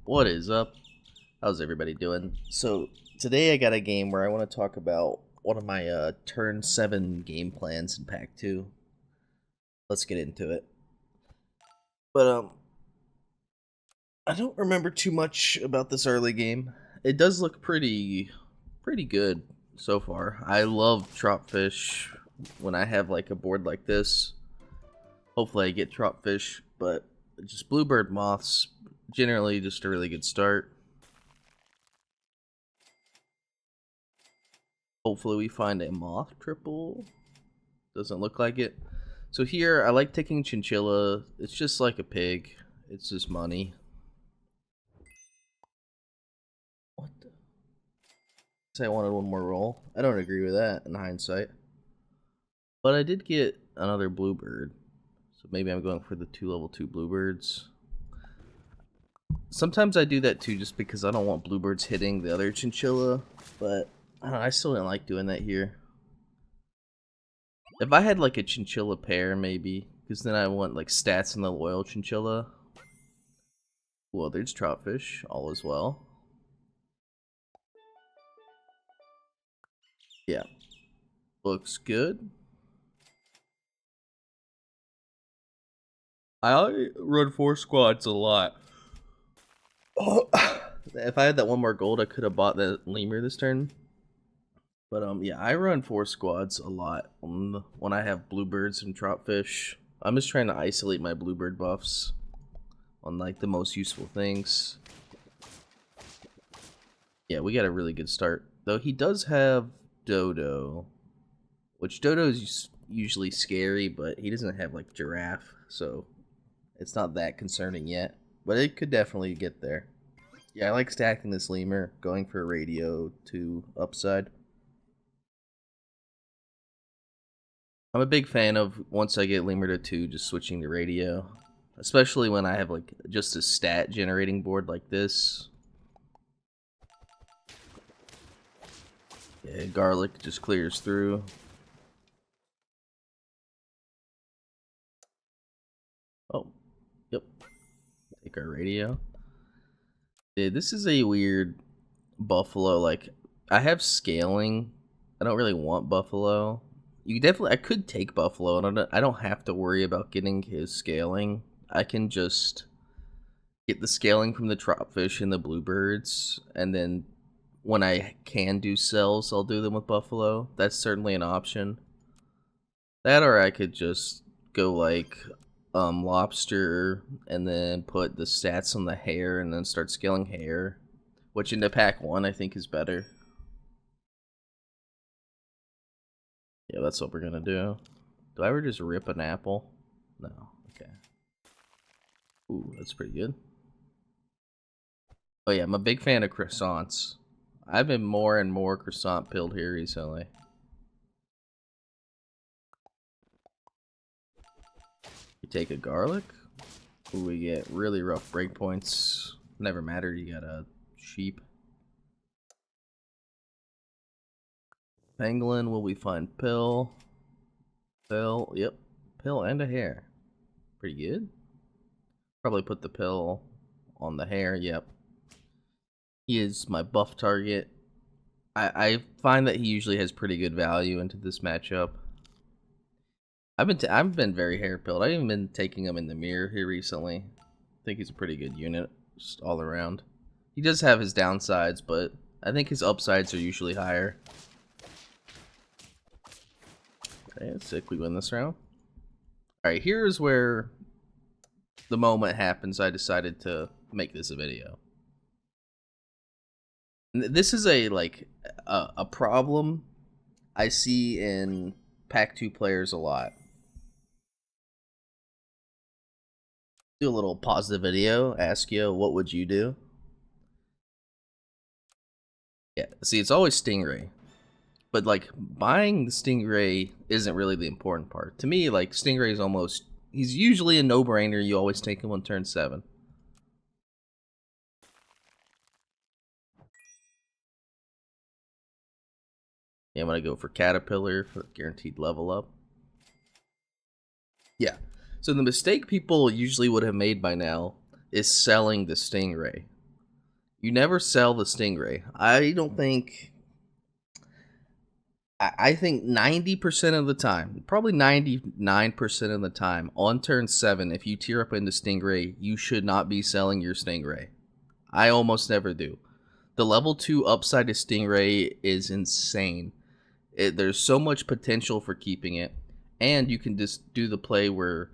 What is up? How's everybody doing? So today I got a game where I want to talk about one of my turn 7 game plans in Pack 2. Let's get into it. But I don't remember too much about this early game. It does look pretty good so far. I love trop fish when I have like a board like this. Hopefully I get trop fish, but just bluebird moths generally just a really good start. Hopefully we find a moth triple. Doesn't look like it. So here, I like taking chinchilla. It's just like a pig. It's just money. What the? Say I wanted one more roll. I don't agree with that in hindsight. But I did get another bluebird. So maybe I'm going for the 2 level 2 bluebirds. Sometimes I do that too just because I don't want bluebirds hitting the other chinchilla. But I don't know, I still didn't like doing that here. If I had like a chinchilla pair, maybe, because then I want like stats in the loyal chinchilla. Well, there's troutfish, all as well. Yeah, looks good. I run 4 squads a lot. Oh, if I had that one more gold, I could have bought that lemur this turn. But yeah, I run 4 squads a lot when I have bluebirds and troutfish. I'm just trying to isolate my bluebird buffs on like the most useful things. Yeah, we got a really good start. Though he does have Dodo, which Dodo is usually scary, but he doesn't have like giraffe, so it's not that concerning yet. But it could definitely get there. Yeah, I like stacking this lemur, going for a radio to upside. I'm a big fan of, once I get lemur to 2, just switching to radio. Especially when I have like just a stat generating board like this. Yeah, garlic just clears through. Oh, yep. Take our radio. Yeah, this is a weird buffalo. Like, I have scaling. I don't really want buffalo. I could take buffalo, and I don't have to worry about getting his scaling. I can just get the scaling from the troutfish and the bluebirds, and then when I can do cells, I'll do them with buffalo. That's certainly an option. That, or I could just go like lobster and then put the stats on the hare and then start scaling hare, which into pack 1 I think is better. Yeah, that's what we're gonna do. Do I ever just rip an apple? No. Okay. Ooh, that's pretty good. Oh yeah, I'm a big fan of croissants. I've been more and more croissant pilled here recently. You take a garlic. Ooh, we get really rough breakpoints. Never mattered, you got a sheep. Pangolin, will we find pill? Pill, yep. Pill and a hare. Pretty good. Probably put the pill on the hare, yep. He is my buff target. I find that he usually has pretty good value into this matchup. I've been very hare pilled. I've even been taking him in the mirror here recently. I think he's a pretty good unit, just all around. He does have his downsides, but I think his upsides are usually higher. Okay, it's sick. We win this round. Alright, here's where the moment happens. I decided to make this a video. This is a problem I see in Pack 2 players a lot. Do a little pause the video, ask you, what would you do? Yeah, see, it's always Stingray. But, like, buying the Stingray isn't really the important part. To me, like, Stingray is almost... He's usually a no-brainer. You always take him on turn 7. Yeah, I'm going to go for Caterpillar for guaranteed level up. Yeah. So the mistake people usually would have made by now is selling the Stingray. You never sell the Stingray. I don't think. I think 90% of the time, probably 99% of the time, on turn 7, if you tier up into Stingray, you should not be selling your Stingray. I almost never do. The level 2 upside to Stingray is insane. There's so much potential for keeping it, and you can just do the play where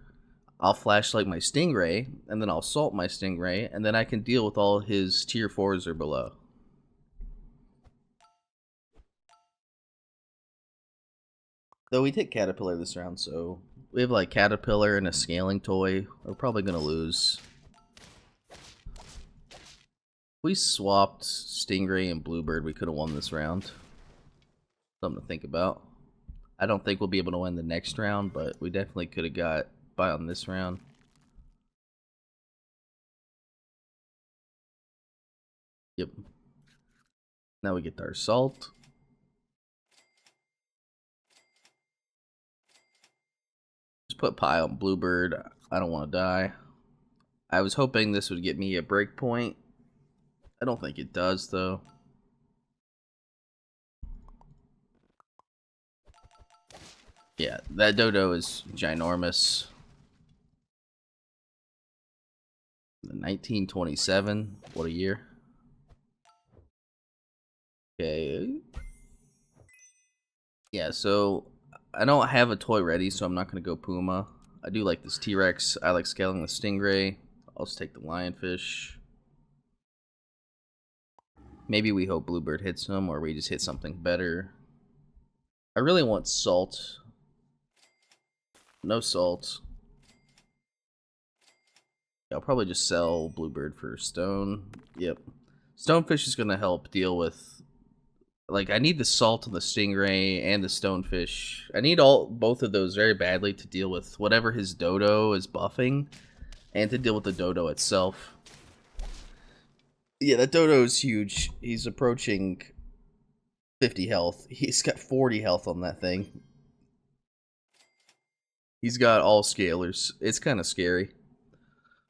I'll flashlight my Stingray, and then I'll salt my Stingray, and then I can deal with all his tier 4s or below. Though we take Caterpillar this round, so we have like Caterpillar and a scaling toy. We're probably going to lose. If we swapped Stingray and Bluebird, we could have won this round. Something to think about. I don't think we'll be able to win the next round, but we definitely could have got by on this round. Yep. Now we get our salt. Just put pie on Bluebird. I don't want to die. I was hoping this would get me a breakpoint. I don't think it does, though. Yeah, that dodo is ginormous. 1927. What a year. Okay. Yeah, so I don't have a toy ready, so I'm not going to go Puma. I do like this T-Rex. I like scaling the Stingray. I'll just take the Lionfish. Maybe we hope Bluebird hits him, or we just hit something better. I really want salt. No salt. Yeah, I'll probably just sell Bluebird for stone. Yep. Stonefish is going to help deal with... Like, I need the salt on the Stingray and the Stonefish. I need both of those very badly to deal with whatever his dodo is buffing, and to deal with the dodo itself. Yeah, that dodo is huge. He's approaching 50 health. He's got 40 health on that thing. He's got all scalers. It's kind of scary.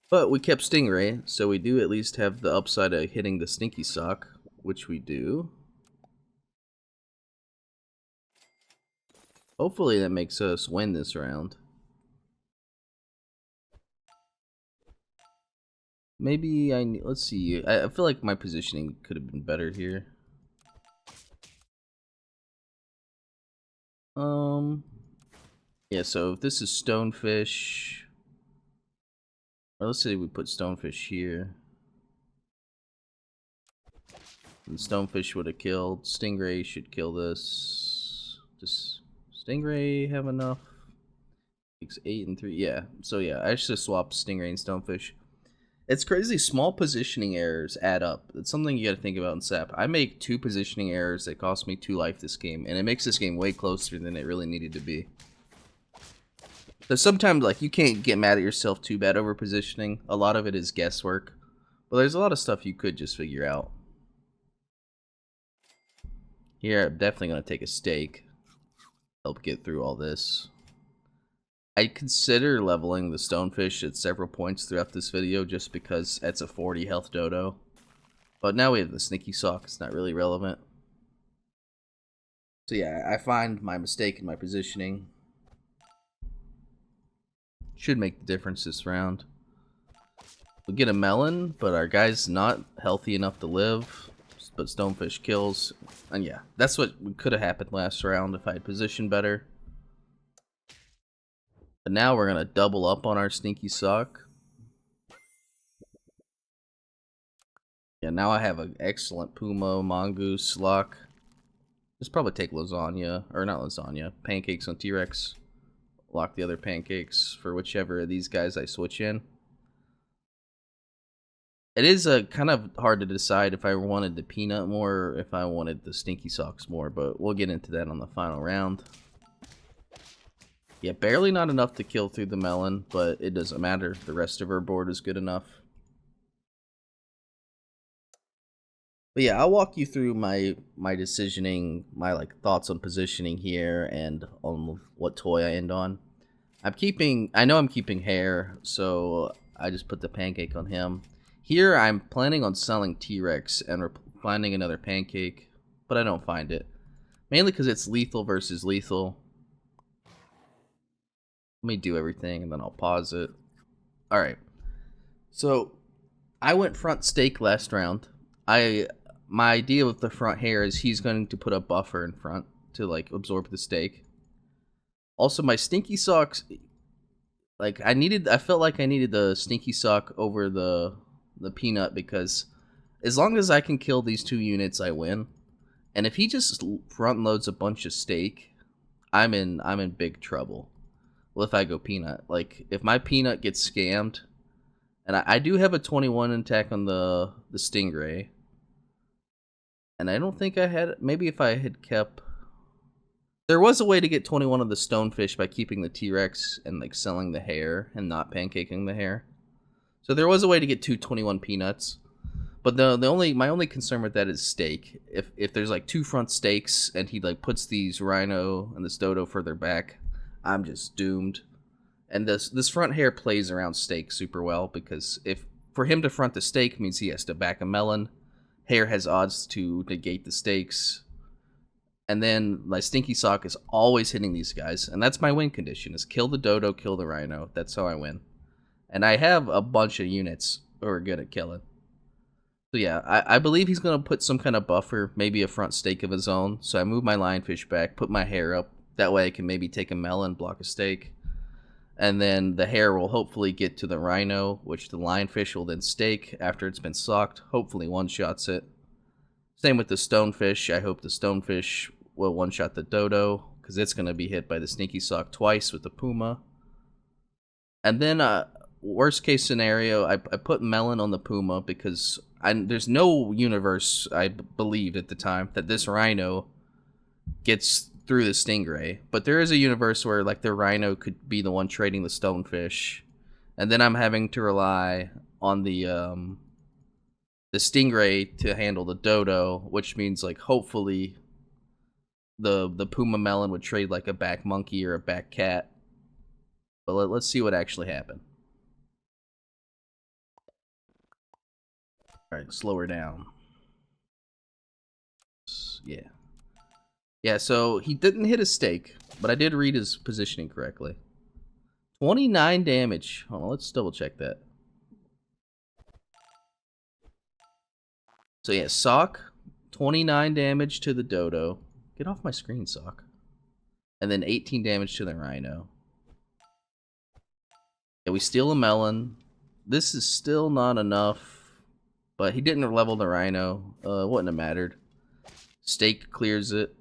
But we kept Stingray, so we do at least have the upside of hitting the Stinky Sock, which we do. Hopefully that makes us win this round. Maybe let's see. I feel like my positioning could have been better here. Yeah, so if this is Stonefish, or let's say we put Stonefish here, and Stonefish would have killed. Stingray should kill this. Does Stingray have enough? 6, 8, and 3. Yeah. So yeah, I should swap Stingray and Stonefish. It's crazy. Small positioning errors add up. It's something you got to think about in SAP. I make 2 positioning errors that cost me 2 life this game, and it makes this game way closer than it really needed to be. So sometimes, like, you can't get mad at yourself too bad over positioning. A lot of it is guesswork, but there's a lot of stuff you could just figure out. Here, I'm definitely going to take a stake. Help get through all this. I consider leveling the Stonefish at several points throughout this video just because it's a 40 health dodo. But now we have the Sneaky Sock, it's not really relevant. So yeah, I find my mistake in my positioning should make the difference this round. We get a melon, but our guy's not healthy enough to live. But Stonefish kills. And yeah, that's what could have happened last round if I had positioned better. But now we're going to double up on our Sneaky Sock. Yeah, now I have an excellent Puma, Mongoose, lock. Just probably take lasagna, or not lasagna, pancakes on T-Rex. Lock the other pancakes for whichever of these guys I switch in. It is kind of hard to decide if I wanted the peanut more or if I wanted the Stinky Socks more, but we'll get into that on the final round. Yeah, barely not enough to kill through the melon, but it doesn't matter. The rest of our board is good enough. But yeah, I'll walk you through my decisioning, my thoughts on positioning here and on what toy I end on. I know I'm keeping Hare, so I just put the pancake on him. Here I'm planning on selling T-Rex and finding another pancake, but I don't find it. Mainly because it's lethal versus lethal. Let me do everything and then I'll pause it. Alright. So, I went front stake last round. My idea with the front hair is he's going to put a buffer in front to like absorb the stake. Also, my stinky socks, like I felt like I needed the stinky sock over the peanut because as long as I can kill these 2 units, I win. And if he just front loads a bunch of steak, I'm in big trouble. Well, if I go peanut, like if my peanut gets scammed, and I do have a 21 attack on the Stingray. And I don't think I had... Maybe if I had kept... There was a way to get 21 of the stonefish by keeping the T-Rex and like selling the hair and not pancaking the hair. So there was a way to get 221 peanuts. But my only concern with that is steak. If there's like 2 front stakes and he like puts these rhino and this dodo further back, I'm just doomed. And this front hair plays around steak super well because for him to front the steak means he has to back a melon. Hair has odds to negate the stakes. And then my stinky sock is always hitting these guys. And that's my win condition, is kill the dodo, kill the rhino. That's how I win. And I have a bunch of units who are good at killing. So yeah, I believe he's going to put some kind of buffer, maybe a front stake of his own. So I move my lionfish back, put my hair up. That way I can maybe take a melon, block a stake. And then the hair will hopefully get to the rhino, which the lionfish will then stake after it's been socked. Hopefully one-shots it. Same with the stonefish. I hope the stonefish will one-shot the dodo, because it's going to be hit by the sneaky sock twice with the puma. And then, worst case scenario, I put melon on the puma, because there's no universe, I believed at the time, that this rhino gets through the Stingray, but there is a universe where like the rhino could be the one trading the stonefish, and then I'm having to rely on the Stingray to handle the dodo, which means like hopefully the puma melon would trade like a back monkey or a back cat. But let's see what actually happened. All right, slow her down. Yeah. Yeah, so he didn't hit a stake, but I did read his positioning correctly. 29 damage. Hold on, let's double check that. So yeah, sock, 29 damage to the dodo. Get off my screen, sock. And then 18 damage to the rhino. Yeah, we steal a melon. This is still not enough, but he didn't level the rhino. Wouldn't have mattered. Stake clears it.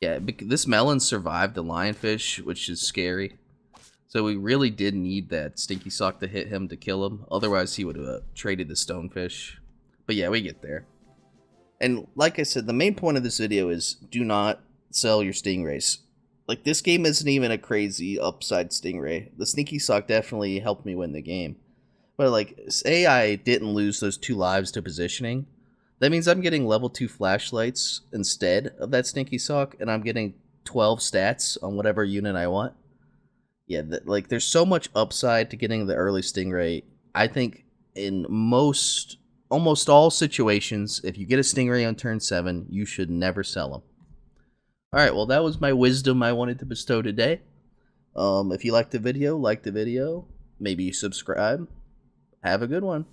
Yeah, this melon survived the lionfish, which is scary. So we really did need that stinky sock to hit him to kill him. Otherwise, he would have traded the stonefish. But yeah, we get there. And like I said, the main point of this video is do not sell your stingrays. Like, this game isn't even a crazy upside stingray. The stinky sock definitely helped me win the game. But like, say I didn't lose those 2 lives to positioning. That means I'm getting level 2 flashlights instead of that stinky sock, and I'm getting 12 stats on whatever unit I want. Yeah, like there's so much upside to getting the early Stingray. I think in almost all situations, if you get a Stingray on turn 7, you should never sell them. Alright, well that was my wisdom I wanted to bestow today. If you liked the video, maybe subscribe. Have a good one.